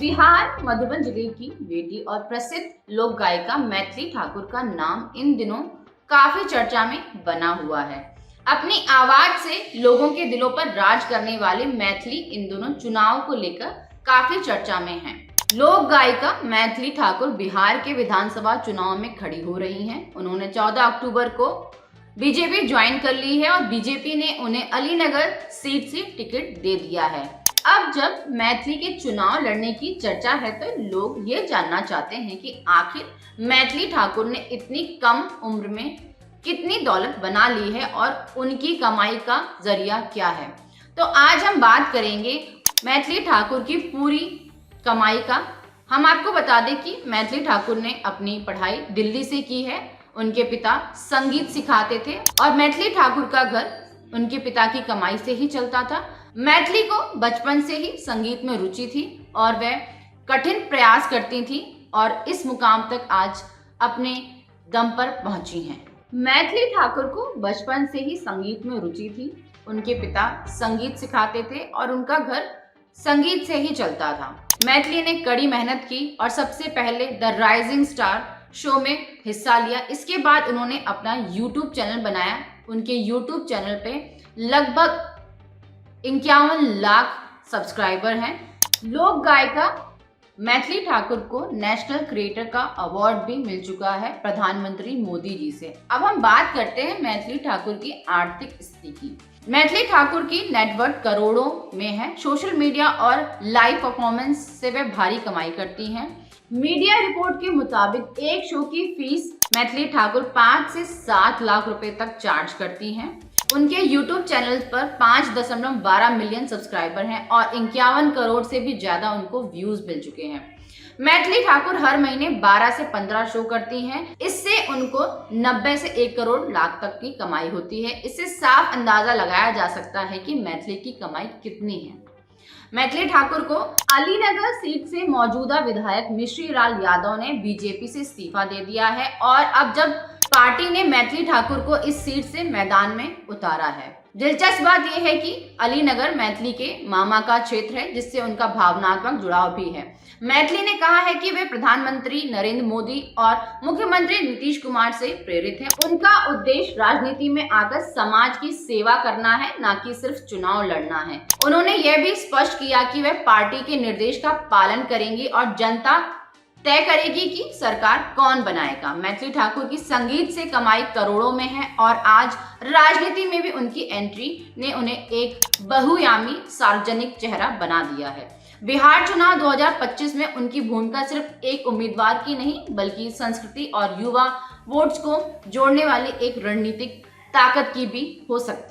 बिहार मधुबन जिले की बेटी और प्रसिद्ध लोक गायिका मैथिली ठाकुर का नाम इन दिनों काफी चर्चा में बना हुआ है। अपनी आवाज से लोगों के दिलों पर राज करने वाली मैथिली इन दिनों चुनाव को लेकर काफी चर्चा में है। लोक गायिका मैथिली ठाकुर बिहार के विधानसभा चुनाव में खड़ी हो रही हैं। उन्होंने 14 अक्टूबर को बीजेपी ज्वाइन कर ली है और बीजेपी ने उन्हें अलीनगर सीट से टिकट दे दिया है। अब जब मैथिली के चुनाव लड़ने की चर्चा है तो लोग ये जानना चाहते हैं कि आखिर मैथिली ठाकुर ने इतनी कम उम्र में कितनी दौलत बना ली है और उनकी कमाई का जरिया क्या है। तो आज हम बात करेंगे मैथिली ठाकुर की पूरी कमाई का। हम आपको बता दें कि मैथिली ठाकुर ने अपनी पढ़ाई दिल्ली से की है। उनके पिता संगीत सिखाते थे और मैथिली ठाकुर का घर उनके पिता की कमाई से ही चलता था। मैथिली को बचपन से ही संगीत में रुचि थी और वह कठिन प्रयास करती थी और इस मुकाम तक आज अपने दम पर पहुंची हैं। मैथिली ठाकुर को बचपन से ही संगीत में रुचि थी। उनके पिता संगीत सिखाते थे और उनका घर संगीत से ही चलता था। मैथिली ने कड़ी मेहनत की और सबसे पहले द राइजिंग स्टार शो में हिस्सा लिया। इसके बाद उन्होंने अपना यूट्यूब चैनल बनाया। उनके यूट्यूब चैनल पे लगभग 51 लाख सब्सक्राइबर हैं। लोक गायिका मैथिली ठाकुर को नेशनल क्रिएटर का अवार्ड भी मिल चुका है प्रधानमंत्री मोदी जी से। अब हम बात करते हैं मैथिली ठाकुर की आर्थिक स्थिति की। मैथिली ठाकुर की नेटवर्थ करोड़ों में है। सोशल मीडिया और लाइव परफॉर्मेंस से वे भारी कमाई करती हैं। मीडिया रिपोर्ट के मुताबिक एक शो की फीस मैथिली ठाकुर 5 से 7 लाख रुपए तक चार्ज करती हैं। उनके YouTube चैनल पर 5.12 मिलियन सब्सक्राइबर हैं और 51 करोड़ से भी ज्यादा उनको व्यूज मिल चुके हैं। मैथिली ठाकुर हर महीने 12 से 15 शो करती हैं। इससे उनको 90 से 1 करोड़ लाख तक की कमाई होती है। इससे साफ अंदाजा लगाया जा सकता है कि मैथिली की कमाई कितनी है। मैथिली ठाकुर को अलीनगर सीट से मौजूदा विधायक मिश्री लाल यादव ने बीजेपी से इस्तीफा दे दिया है और अब जब पार्टी ने मैथिली ठाकुर को इस सीट से मैदान में उतारा है। दिलचस्प बात यह है कि अलीनगर मैथिली के मामा का क्षेत्र है जिससे उनका भावनात्मक जुड़ाव भी है। मैथिली ने कहा है कि वे प्रधानमंत्री नरेंद्र मोदी और मुख्यमंत्री नीतीश कुमार से प्रेरित हैं। उनका उद्देश्य राजनीति में आकर समाज की सेवा करना है, न कि सिर्फ चुनाव लड़ना है। उन्होंने यह भी स्पष्ट किया कि वे पार्टी के निर्देश का पालन करेंगी और जनता तय करेगी कि सरकार कौन बनाएगा। मैथिली ठाकुर की संगीत से कमाई करोड़ों में है और आज राजनीति में भी उनकी एंट्री ने उन्हें एक बहुआयामी सार्वजनिक चेहरा बना दिया है। बिहार चुनाव 2025 में उनकी भूमिका सिर्फ एक उम्मीदवार की नहीं बल्कि संस्कृति और युवा वोट्स को जोड़ने वाली एक रणनीतिक ताकत की भी हो सकती है।